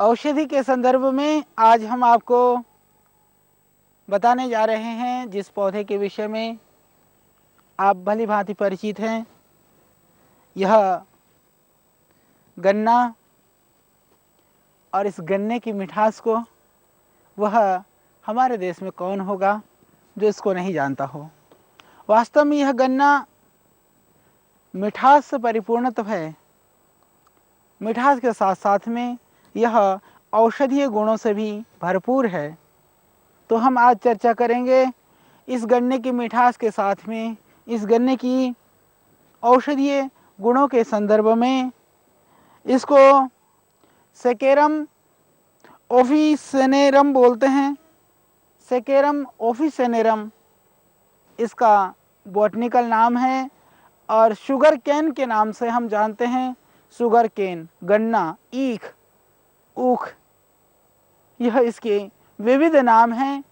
औषधि के संदर्भ में आज हम आपको बताने जा रहे हैं जिस पौधे के विषय में आप भली भांति परिचित हैं। यह गन्ना और इस गन्ने की मिठास को वह हमारे देश में कौन होगा जो इसको नहीं जानता हो। वास्तव में यह गन्ना मिठास से परिपूर्ण तो है, मिठास के साथ साथ में यह औषधीय गुणों से भी भरपूर है। तो हम आज चर्चा करेंगे इस गन्ने की मिठास के साथ में इस गन्ने की औषधीय गुणों के संदर्भ में। इसको सेकेरम ओफिसेनेरम बोलते हैं। सेकेरम ओफिसेनेरम इसका बॉटनिकल नाम है और शुगर केन के नाम से हम जानते हैं। शुगर केन, गन्ना, ईख, ऊख, यह इसके विविध नाम हैं।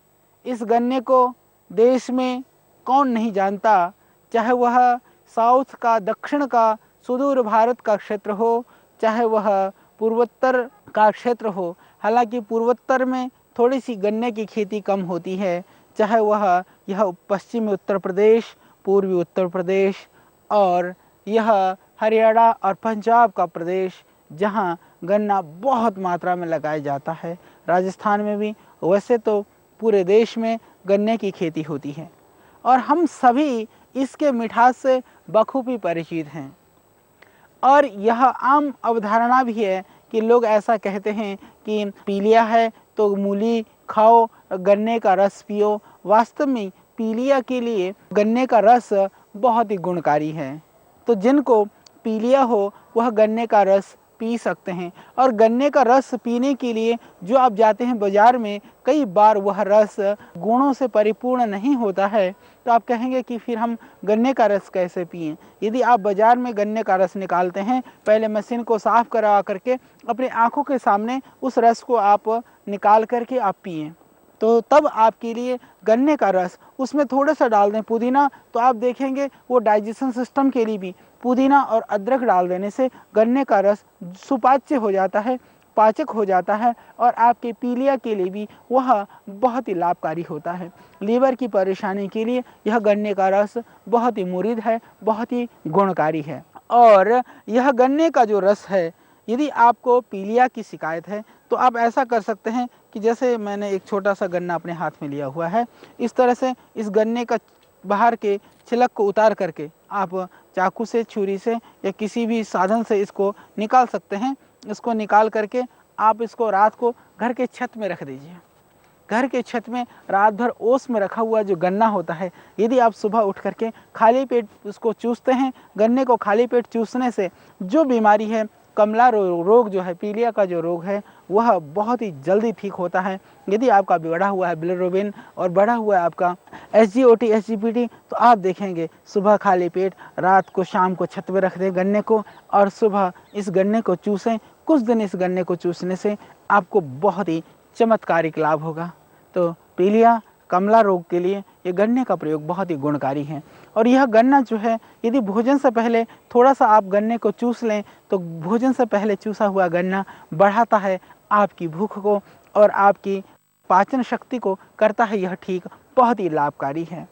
इस गन्ने को देश में कौन नहीं जानता, चाहे वह साउथ का, दक्षिण का, सुदूर भारत का क्षेत्र हो, चाहे वह पूर्वोत्तर का क्षेत्र हो। हालांकि पूर्वोत्तर में थोड़ी सी गन्ने की खेती कम होती है, चाहे वह यह पश्चिमी उत्तर प्रदेश, पूर्वी उत्तर प्रदेश और यह हरियाणा और पंजाब का प्रदेश जहाँ गन्ना बहुत मात्रा में लगाया जाता है। राजस्थान में भी, वैसे तो पूरे देश में गन्ने की खेती होती है और हम सभी इसके मिठास से बखूबी परिचित हैं। और यह आम अवधारणा भी है कि लोग ऐसा कहते हैं कि पीलिया है तो मूली खाओ, गन्ने का रस पियो। वास्तव में पीलिया के लिए गन्ने का रस बहुत ही गुणकारी है। तो जिनको पीलिया हो वह गन्ने का रस पी सकते हैं। और गन्ने का रस पीने के लिए जो आप जाते हैं बाज़ार में, कई बार वह रस गुणों से परिपूर्ण नहीं होता है। तो आप कहेंगे कि फिर हम गन्ने का रस कैसे पिएं। यदि आप बाज़ार में गन्ने का रस निकालते हैं, पहले मशीन को साफ़ करा करके अपनी आँखों के सामने उस रस को आप निकाल करके आप पिएं, तो तब आपके लिए गन्ने का रस, उसमें थोड़ा सा डाल दें पुदीना, तो आप देखेंगे वो डाइजेशन सिस्टम के लिए भी पुदीना और अदरक डाल देने से गन्ने का रस सुपाच्य हो जाता है, पाचक हो जाता है और आपके पीलिया के लिए भी वह बहुत ही लाभकारी होता है। लीवर की परेशानी के लिए यह गन्ने का रस बहुत ही मुरीद है, बहुत ही गुणकारी है। और यह गन्ने का जो रस है, यदि आपको पीलिया की शिकायत है तो आप ऐसा कर सकते हैं कि जैसे मैंने एक छोटा सा गन्ना अपने हाथ में लिया हुआ है, इस तरह से इस गन्ने का बाहर के छिलक को उतार करके आप चाकू से, छुरी से या किसी भी साधन से इसको निकाल सकते हैं। इसको निकाल करके आप इसको रात को घर के छत में रख दीजिए। घर के छत में रात भर ओस में रखा हुआ जो गन्ना होता है, यदि आप सुबह उठ करके खाली पेट उसको चूसते हैं, गन्ने को खाली पेट चूसने से जो बीमारी है, कमला रोग जो है, पीलिया का जो रोग है, वह बहुत ही जल्दी ठीक होता है। यदि आपका बढ़ा हुआ है बिलिरुबिन और बढ़ा हुआ है आपका SGOT, SGPT, तो आप देखेंगे सुबह खाली पेट, रात को, शाम को छत में रख दें गन्ने को और सुबह इस गन्ने को चूसें। कुछ दिन इस गन्ने को चूसने से आपको बहुत ही चमत्कारिक लाभ होगा। तो पीलिया, कमला रोग के लिए ये गन्ने का प्रयोग बहुत ही गुणकारी है। और यह गन्ना जो है, यदि भोजन से पहले थोड़ा सा आप गन्ने को चूस लें तो भोजन से पहले चूसा हुआ गन्ना बढ़ाता है आपकी भूख को और आपकी पाचन शक्ति को करता है यह ठीक, बहुत ही लाभकारी है।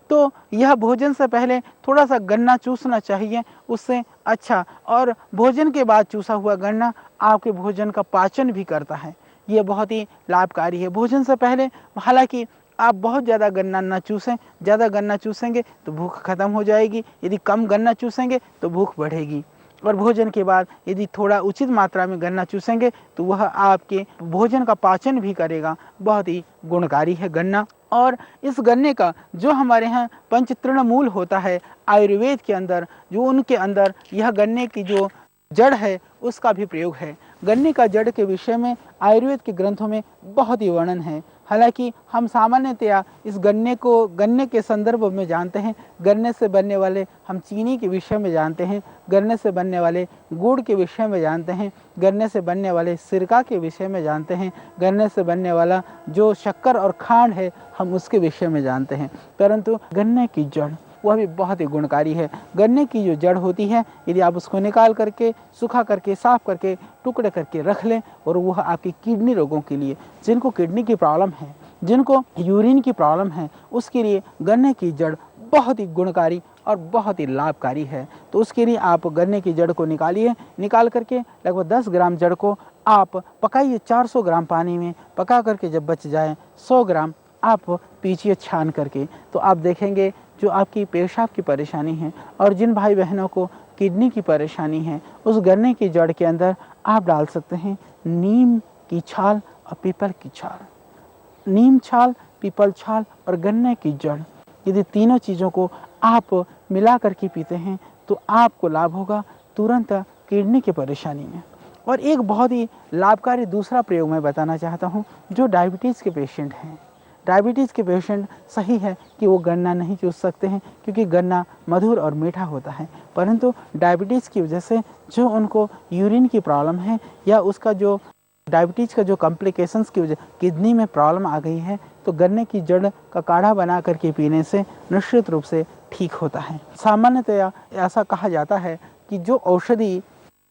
तो यह भोजन से पहले थोड़ा सा गन्ना चूसना चाहिए, उससे अच्छा। और भोजन के बाद चूसा हुआ गन्ना आपके भोजन का पाचन भी करता है, ये बहुत ही लाभकारी है। भोजन से पहले हालांकि आप बहुत ज़्यादा गन्ना ना चूसें, ज़्यादा गन्ना चूसेंगे तो भूख खत्म हो जाएगी, यदि कम गन्ना चूसेंगे तो भूख बढ़ेगी। और भोजन के बाद यदि थोड़ा उचित मात्रा में गन्ना चूसेंगे तो वह आपके भोजन का पाचन भी करेगा, बहुत ही गुणकारी है गन्ना। और इस गन्ने का जो हमारे यहाँ पंचतृणमूल होता है आयुर्वेद के अंदर, जो उनके अंदर यह गन्ने की जो जड़ है उसका भी प्रयोग है। गन्ने का जड़ के विषय में आयुर्वेद के ग्रंथों में बहुत ही वर्णन है। हालांकि हम सामान्यतया इस गन्ने को गन्ने के संदर्भ में जानते हैं, गन्ने से बनने वाले हम चीनी के विषय में जानते हैं, गन्ने से बनने वाले गुड़ के विषय में जानते हैं, गन्ने से बनने वाले सिरका के विषय में जानते हैं, गन्ने से बनने वाला जो शक्कर और खांड है हम उसके विषय में जानते हैं। परंतु गन्ने की जड़ वह भी बहुत ही गुणकारी है। गन्ने की जो जड़ होती है, यदि आप उसको निकाल करके, सुखा करके, साफ करके, टुकड़े करके रख लें, और वह आपकी किडनी रोगों के लिए, जिनको किडनी की प्रॉब्लम है, जिनको यूरिन की प्रॉब्लम है, उसके लिए गन्ने की जड़ बहुत ही गुणकारी और बहुत ही लाभकारी है। तो उसके लिए आप गन्ने की जड़ को निकालिए, निकाल करके लगभग 10 ग्राम जड़ को आप पकाइए 400 ग्राम पानी में। पका करके जब बच जाए 100 ग्राम आप पीजिए छान करके। तो आप देखेंगे जो आपकी पेशाब की परेशानी है और जिन भाई बहनों को किडनी की परेशानी है, उस गन्ने की जड़ के अंदर आप डाल सकते हैं नीम की छाल और पीपल की छाल। नीम छाल, पीपल छाल और गन्ने की जड़, यदि तीनों चीज़ों को आप मिला करके पीते हैं तो आपको लाभ होगा तुरंत किडनी की परेशानी में। और एक बहुत ही लाभकारी दूसरा प्रयोग मैं बताना चाहता हूँ। जो डायबिटीज़ के पेशेंट हैं, डायबिटीज़ के पेशेंट सही है कि वो गन्ना नहीं चूस सकते हैं क्योंकि गन्ना मधुर और मीठा होता है, परंतु डायबिटीज़ की वजह से जो उनको यूरिन की प्रॉब्लम है या उसका जो डायबिटीज़ का जो कॉम्प्लिकेशंस की वजह किडनी में प्रॉब्लम आ गई है, तो गन्ने की जड़ का काढ़ा बना करके पीने से निश्चित रूप से ठीक होता है। सामान्यतया ऐसा कहा जाता है कि जो औषधि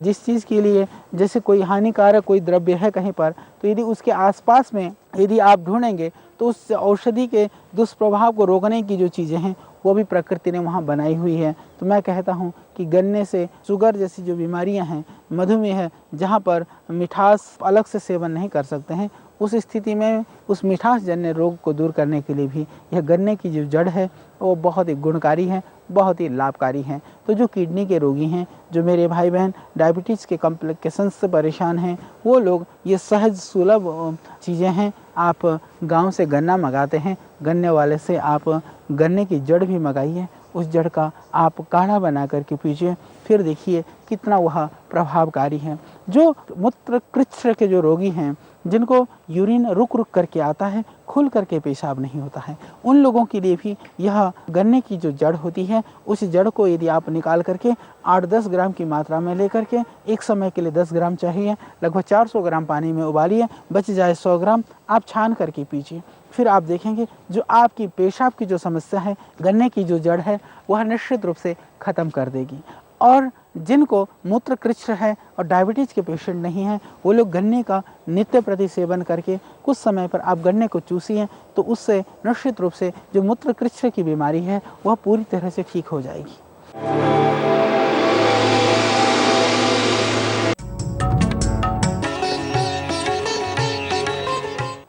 जिस चीज़ के लिए, जैसे कोई हानिकारक कोई द्रव्य है कहीं पर, तो यदि उसके आसपास में यदि आप ढूंढेंगे तो उस औषधि के दुष्प्रभाव को रोकने की जो चीज़ें हैं वो भी प्रकृति ने वहाँ बनाई हुई है। तो मैं कहता हूँ कि गन्ने से शुगर जैसी जो बीमारियाँ हैं, मधुमेह है, जहाँ पर मिठास अलग से सेवन नहीं कर सकते हैं, उस स्थिति में उस मिठास जन्य रोग को दूर करने के लिए भी यह गन्ने की जो जड़ है वो बहुत ही गुणकारी है, बहुत ही लाभकारी हैं। तो जो किडनी के रोगी हैं, जो मेरे भाई बहन डायबिटीज़ के कॉम्प्लिकेशंस से परेशान हैं, वो लोग ये सहज सुलभ चीज़ें हैं। आप गांव से गन्ना मंगाते हैं, गन्ने वाले से आप गन्ने की जड़ भी मंगाइए, उस जड़ का आप काढ़ा बना करके पीजिए, फिर देखिए कितना वह प्रभावकारी है। जो मूत्रकृच्छ्र के जो रोगी हैं, जिनको यूरिन रुक रुक करके आता है, खुल करके पेशाब नहीं होता है, उन लोगों के लिए भी यह गन्ने की जो जड़ होती है, उस जड़ को यदि आप निकाल करके 8-10 ग्राम की मात्रा में लेकर के, एक समय के लिए 10 ग्राम चाहिए, लगभग 400 ग्राम पानी में उबालिए, बच जाए 100 ग्राम, आप छान करके पीजिए। फिर आप देखेंगे जो आपकी पेशाब की जो समस्या है, गन्ने की जो जड़ है वह निश्चित रूप से ख़त्म कर देगी। और जिनको मूत्रकृच्छ्र है और डायबिटीज़ के पेशेंट नहीं हैं, वो लोग गन्ने का नित्य प्रति सेवन करके कुछ समय पर आप गन्ने को चूसिए, तो उससे निश्चित रूप से जो मूत्रकृच्छ्र की बीमारी है वह पूरी तरह से ठीक हो जाएगी।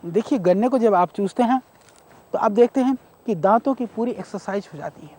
देखिए, गन्ने को जब आप चूसते हैं तो आप देखते हैं कि दांतों की पूरी एक्सरसाइज हो जाती है,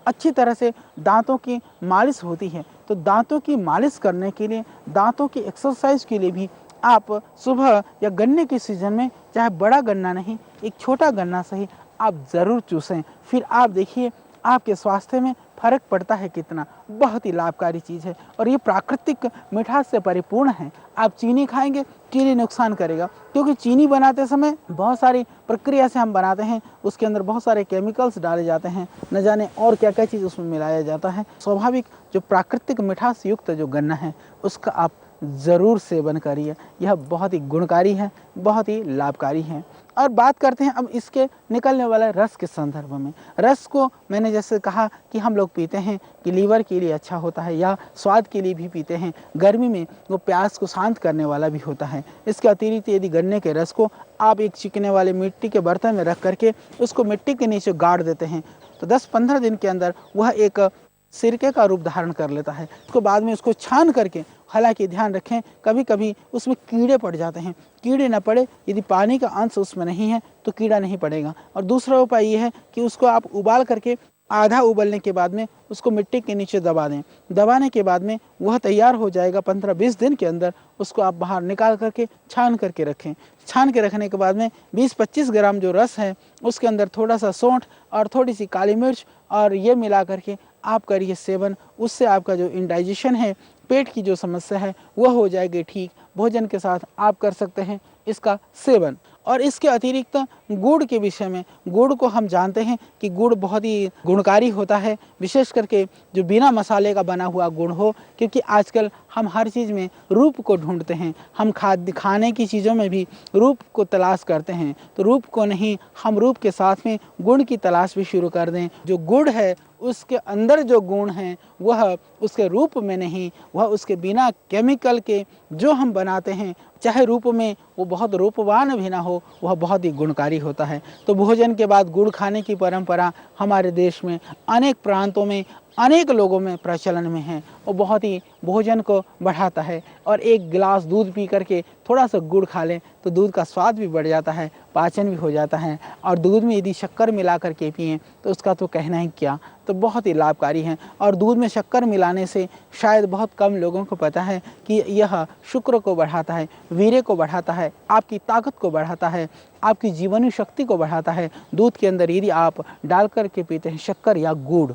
अच्छी तरह से दांतों की मालिश होती है। तो दांतों की मालिश करने के लिए, दांतों की एक्सरसाइज के लिए भी आप सुबह या गन्ने के सीजन में, चाहे बड़ा गन्ना नहीं, एक छोटा गन्ना सही, आप ज़रूर चूसें। फिर आप देखिए आपके स्वास्थ्य में फ़र्क पड़ता है कितना। बहुत ही लाभकारी चीज़ है और ये प्राकृतिक मिठास से परिपूर्ण है। आप चीनी खाएंगे, चीनी नुकसान करेगा, क्योंकि चीनी बनाते समय बहुत सारी प्रक्रिया से हम बनाते हैं, उसके अंदर बहुत सारे केमिकल्स डाले जाते हैं, न जाने और क्या क्या चीज़ उसमें मिलाया जाता है। स्वाभाविक जो प्राकृतिक मिठास युक्त जो गन्ना है उसका आप ज़रूर सेवन करिए, यह बहुत ही गुणकारी है, बहुत ही लाभकारी है। और बात करते हैं अब इसके निकलने वाले रस के संदर्भ में। रस को मैंने जैसे कहा कि हम लोग पीते हैं कि लीवर के लिए अच्छा होता है, या स्वाद के लिए भी पीते हैं, गर्मी में वो प्यास को शांत करने वाला भी होता है। इसके अतिरिक्त यदि गन्ने के रस को आप एक चिकने वाले मिट्टी के बर्तन में रख करके उसको मिट्टी के नीचे गाड़ देते हैं, तो 10-15 दिन के अंदर वह एक सिरके का रूप धारण कर लेता है। उसको बाद में उसको छान करके, हालांकि ध्यान रखें कभी कभी उसमें कीड़े पड़ जाते हैं, कीड़े न पड़े, यदि पानी का अंश उसमें नहीं है तो कीड़ा नहीं पड़ेगा। और दूसरा उपाय ये है कि उसको आप उबाल करके आधा उबलने के बाद में उसको मिट्टी के नीचे दबा दें। दबाने के बाद में वह तैयार हो जाएगा। 15-20 दिन के अंदर उसको आप बाहर निकाल करके छान करके रखें। छान के रखने के बाद में 20-25 ग्राम जो रस है उसके अंदर थोड़ा सा सौंठ और थोड़ी सी काली मिर्च और ये मिला करके आप करिए सेवन। उससे आपका जो इंडाइजेशन है, पेट की जो समस्या है वह हो जाएगी ठीक। भोजन के साथ आप कर सकते हैं इसका सेवन। और इसके अतिरिक्त गुड़ के विषय में, गुड़ को हम जानते हैं कि गुड़ बहुत ही गुणकारी होता है, विशेष करके जो बिना मसाले का बना हुआ गुड़ हो, क्योंकि आजकल हम हर चीज़ में रूप को ढूंढते हैं। हम खाने की चीज़ों में भी रूप को तलाश करते हैं, तो रूप को नहीं, हम रूप के साथ में गुड़ की तलाश भी शुरू कर दें। जो गुड़ है उसके अंदर जो गुण हैं वह उसके रूप में नहीं, वह उसके बिना केमिकल के जो हम बनाते हैं, चाहे रूप में वो बहुत रूपवान भी ना हो, वह बहुत ही गुणकारी होता है। तो भोजन के बाद गुड़ खाने की परंपरा हमारे देश में अनेक प्रांतों में अनेक लोगों में प्रचलन में है। वो बहुत ही भोजन को बढ़ाता है। और एक गिलास दूध पी करके थोड़ा सा गुड़ खा लें तो दूध का स्वाद भी बढ़ जाता है, पाचन भी हो जाता है। और दूध में यदि शक्कर मिला करके पिएं तो उसका तो कहना ही क्या, तो बहुत ही लाभकारी है। और दूध में शक्कर मिलाने से शायद बहुत कम लोगों को पता है कि यह शुक्र को बढ़ाता है, वीर्य को बढ़ाता है, आपकी ताकत को बढ़ाता है, आपकी जीवनी शक्ति को बढ़ाता है। दूध के अंदर यदि आप डाल करके पीते हैं शक्कर या गुड़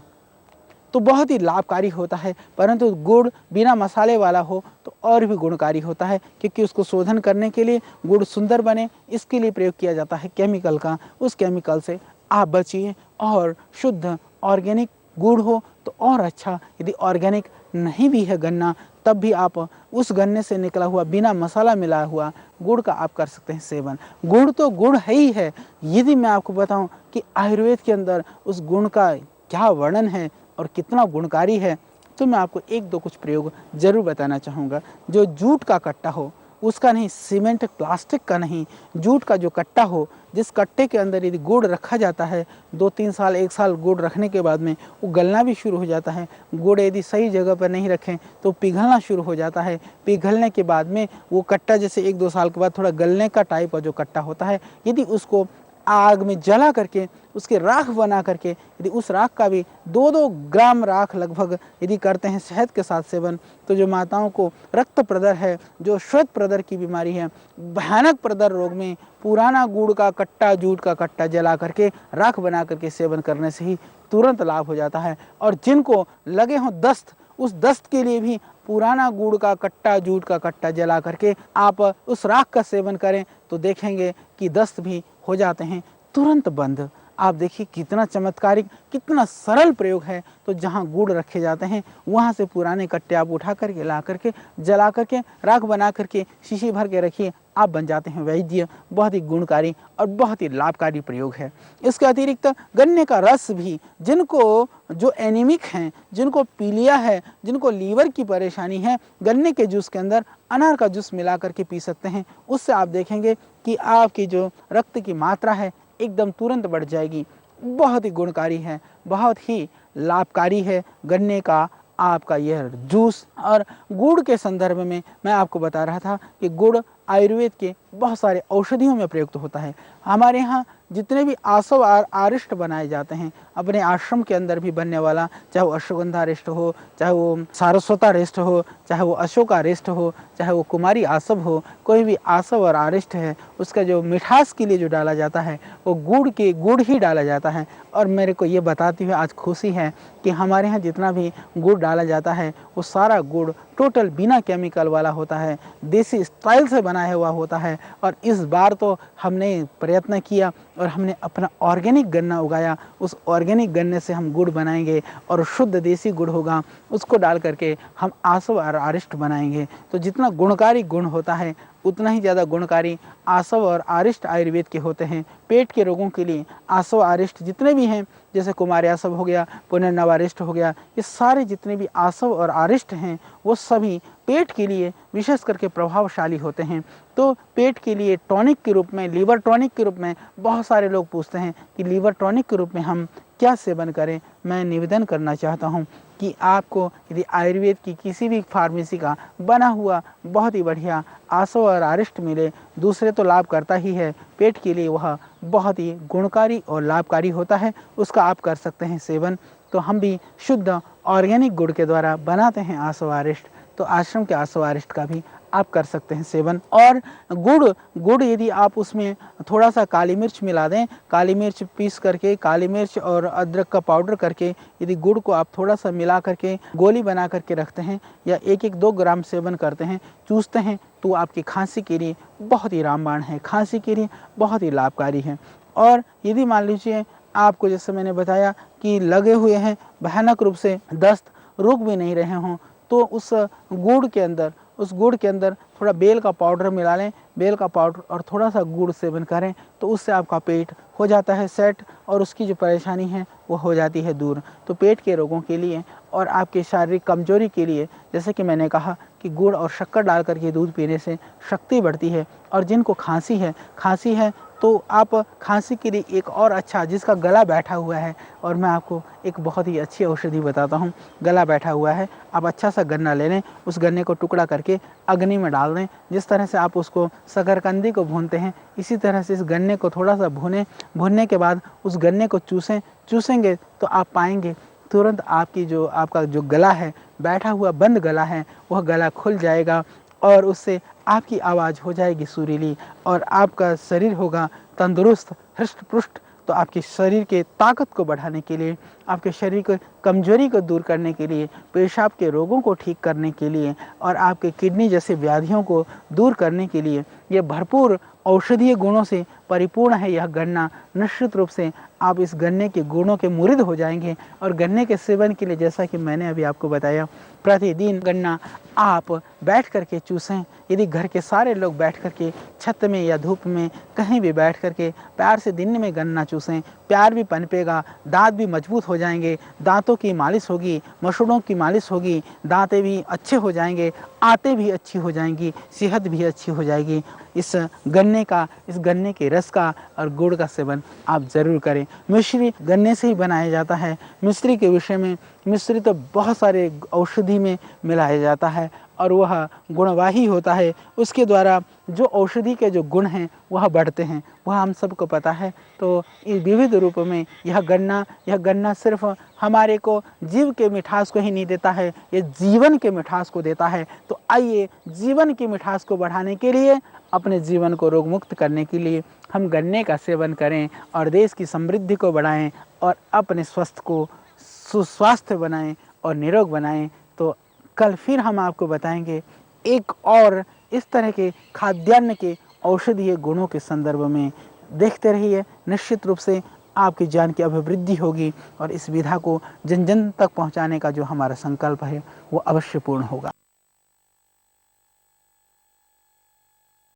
तो बहुत ही लाभकारी होता है। परंतु गुड़ बिना मसाले वाला हो तो और भी गुणकारी होता है, क्योंकि उसको शोधन करने के लिए गुड़ सुंदर बने इसके लिए प्रयोग किया जाता है केमिकल का। उस केमिकल से आप बचिए और शुद्ध ऑर्गेनिक गुड़ हो तो और अच्छा। यदि ऑर्गेनिक नहीं भी है गन्ना तब भी आप उस गन्ने से निकला हुआ बिना मसाला मिलाया हुआ गुड़ का आप कर सकते हैं सेवन। गुड़ तो गुड़ है ही है। यदि मैं आपको बताऊं कि आयुर्वेद के अंदर उस गुण का क्या वर्णन है और कितना गुणकारी है तो मैं आपको एक दो कुछ प्रयोग जरूर बताना चाहूँगा। जो जूट का कट्टा हो उसका नहीं, सीमेंट प्लास्टिक का नहीं, जूट का जो कट्टा हो, जिस कट्टे के अंदर यदि गुड़ रखा जाता है 2-3 साल 1 साल गुड़ रखने के बाद में वो गलना भी शुरू हो जाता है। गुड़ यदि सही जगह पर नहीं रखें तो पिघलना शुरू हो जाता है। पिघलने के बाद में वो कट्टा जैसे 1-2 साल के बाद थोड़ा गलने का टाइप का जो कट्टा होता है, यदि उसको आग में जला करके उसके राख बना करके यदि उस राख का भी 2-2 ग्राम राख लगभग यदि करते हैं शहद के साथ सेवन तो जो माताओं को रक्त प्रदर है, जो श्वेत प्रदर की बीमारी है, भयानक प्रदर रोग में पुराना गुड़ का कट्टा, जूट का कट्टा जला करके राख बना करके सेवन करने से ही तुरंत लाभ हो जाता है। और जिनको लगे हों दस्त, उस दस्त के लिए भी पुराना गुड़ का कट्टा, जूट का कट्टा जला करके आप उस राख का सेवन करें तो देखेंगे कि दस्त भी हो जाते हैं तुरंत बंद। आप देखिए कितना चमत्कारिक, कितना सरल प्रयोग है। तो जहाँ गुड़ रखे जाते हैं वहाँ से पुराने कट्टे आप उठा करके ला करके जला करके राख बना करके शीशी भर के रखिए, आप बन जाते हैं वैद्य। बहुत ही गुणकारी और बहुत ही लाभकारी प्रयोग है। इसके अतिरिक्त गन्ने का रस भी, जिनको जो एनीमिक हैं, जिनको पीलिया है, जिनको लीवर की परेशानी है, गन्ने के जूस के अंदर अनार का जूस मिला करके पी सकते हैं। उससे आप देखेंगे कि आपकी जो रक्त की मात्रा है एकदम तुरंत बढ़ जाएगी। बहुत ही गुणकारी है, बहुत ही लाभकारी है गन्ने का आपका यह जूस। और गुड़ के संदर्भ में मैं आपको बता रहा था कि गुड़ आयुर्वेद के बहुत सारे औषधियों में प्रयुक्त होता है। हमारे यहाँ जितने भी आसव आरिष्ट बनाए जाते हैं अपने आश्रम के अंदर भी बनने वाला, चाहे वो अश्वगंधा अरिष्ट हो, चाहे वो सारस्वता अरिष्ट हो, चाहे वो अशोका अरिष्ट हो, चाहे वो कुमारी आसव हो, कोई भी आसव और आरिष्ट है उसका जो मिठास के लिए जो डाला जाता है वो गुड़ ही डाला जाता है। और मेरे को ये बताते हुए आज खुशी है कि हमारे यहाँ जितना भी गुड़ डाला जाता है वो सारा गुड़ टोटल बिना केमिकल वाला होता है, देसी स्टाइल से बनाया हुआ होता है। और इस बार तो हमने प्रयत्न किया और हमने अपना ऑर्गेनिक गन्ना उगाया। उस ऑर्गेनिक गन्ने से हम गुड़ बनाएंगे और शुद्ध देसी गुड़ होगा, उसको डाल करके हम आसव और आरिष्ट बनाएंगे। तो जितना गुणकारी गुण होता है उतना ही ज़्यादा गुणकारी आसव और आरिष्ट आयुर्वेद के होते हैं। पेट के रोगों के लिए आसव आरिष्ट जितने भी हैं, जैसे कुमारी आसव हो गया, पुनर्नवारिष्ट हो गया, ये सारे जितने भी आसव और आरिष्ट हैं वो सभी पेट के लिए विशेष करके प्रभावशाली होते हैं। तो पेट के लिए टॉनिक के रूप में, लीवर टॉनिक के रूप में बहुत सारे लोग पूछते हैं कि लीवर टॉनिक के रूप में हम क्या सेवन करें। मैं निवेदन करना चाहता हूं कि आपको यदि आयुर्वेद की किसी भी फार्मेसी का बना हुआ बहुत ही बढ़िया आसव और आरिष्ट मिले, दूसरे तो लाभ करता ही है, पेट के लिए वह बहुत ही गुणकारी और लाभकारी होता है, उसका आप कर सकते हैं सेवन। तो हम भी शुद्ध ऑर्गेनिक गुड़ के द्वारा बनाते हैं आसव आरिष्ट, तो आश्रम के आसव आरिष्ट का भी आप कर सकते हैं सेवन। और गुड़ यदि आप उसमें थोड़ा सा काली मिर्च मिला दें, काली मिर्च पीस करके, काली मिर्च और अदरक का पाउडर करके यदि गुड़ को आप थोड़ा सा मिला करके गोली बना करके रखते हैं या 1-2 ग्राम सेवन करते हैं, चूसते हैं, तो आपकी खांसी के लिए बहुत ही रामबाण है, खांसी के लिए बहुत ही लाभकारी है। और यदि मान लीजिए आपको, जैसे मैंने बताया कि लगे हुए हैं भयानक रूप से, दस्त रुक भी नहीं रहे हों, तो उस गुड़ के अंदर उस गुड़ के अंदर थोड़ा बेल का पाउडर मिला लें, बेल का पाउडर और थोड़ा सा गुड़ सेवन करें तो उससे आपका पेट हो जाता है सेट और उसकी जो परेशानी है वो हो जाती है दूर। तो पेट के रोगों के लिए और आपके शारीरिक कमजोरी के लिए, जैसे कि मैंने कहा कि गुड़ और शक्कर डाल करके दूध पीने से शक्ति बढ़ती है। और जिनको खांसी है तो आप खांसी के लिए एक और अच्छा, जिसका गला बैठा हुआ है, और मैं आपको एक बहुत ही अच्छी औषधि बताता हूँ। गला बैठा हुआ है, आप अच्छा सा गन्ना ले लें, उस गन्ने को टुकड़ा करके अग्नि में डाल दें। जिस तरह से आप उसको शकरकंदी को भूनते हैं, इसी तरह से इस गन्ने को थोड़ा सा भूनने के बाद उस गन्ने को चूसेंगे तो आप पाएंगे तुरंत आपका जो गला है, बैठा हुआ बंद गला है, वह गला खुल जाएगा और उससे आपकी आवाज़ हो जाएगी सुरीली और आपका शरीर होगा तंदुरुस्त हृष्ट पुष्ट। तो आपके शरीर के ताकत को बढ़ाने के लिए, आपके शरीर की कमजोरी को दूर करने के लिए, पेशाब के रोगों को ठीक करने के लिए और आपके किडनी जैसे व्याधियों को दूर करने के लिए ये भरपूर औषधीय गुणों से परिपूर्ण है यह गन्ना। निश्चित रूप से आप इस गन्ने के गुणों के मुरीद हो जाएंगे। और गन्ने के सेवन के लिए, जैसा कि मैंने अभी आपको बताया, प्रतिदिन गन्ना आप बैठ करके चूसें। यदि घर के सारे लोग बैठ करके छत में या धूप में कहीं भी बैठ करके प्यार से दिन में गन्ना चूसें, प्यार भी पनपेगा, दांत भी मजबूत हो जाएंगे, दांतों की मालिश होगी, मसूड़ों की मालिश होगी, दांतें भी अच्छे हो जाएंगे, आंतें भी अच्छी हो जाएंगी, सेहत भी अच्छी हो जाएगी। इस गन्ने के रस का और गुड़ का सेवन आप ज़रूर करें। मिश्री गन्ने से ही बनाया जाता है। मिश्री के विषय में, मिश्री तो बहुत सारे औषधि में मिलाया जाता है और वह गुणवाही होता है। उसके द्वारा जो औषधि के जो गुण हैं वह बढ़ते हैं, वह हम सबको पता है। तो इस विविध रूप में यह गन्ना सिर्फ हमारे को जीव के मिठास को ही नहीं देता है, ये जीवन के मिठास को देता है। तो आइए जीवन की मिठास को बढ़ाने के लिए, अपने जीवन को रोग मुक्त करने के लिए हम गन्ने का सेवन करें और देश की समृद्धि को बढ़ाएं और अपने स्वास्थ्य को सुस्वास्थ्य बनाएं और निरोग बनाएं। तो कल फिर हम आपको बताएंगे एक और इस तरह के खाद्यान्न के औषधीय गुणों के संदर्भ में। देखते रहिए, निश्चित रूप से आपकी ज्ञान की अभिवृद्धि होगी और इस विधा को जन जन तक पहुंचाने का जो हमारा संकल्प है वो अवश्य पूर्ण होगा।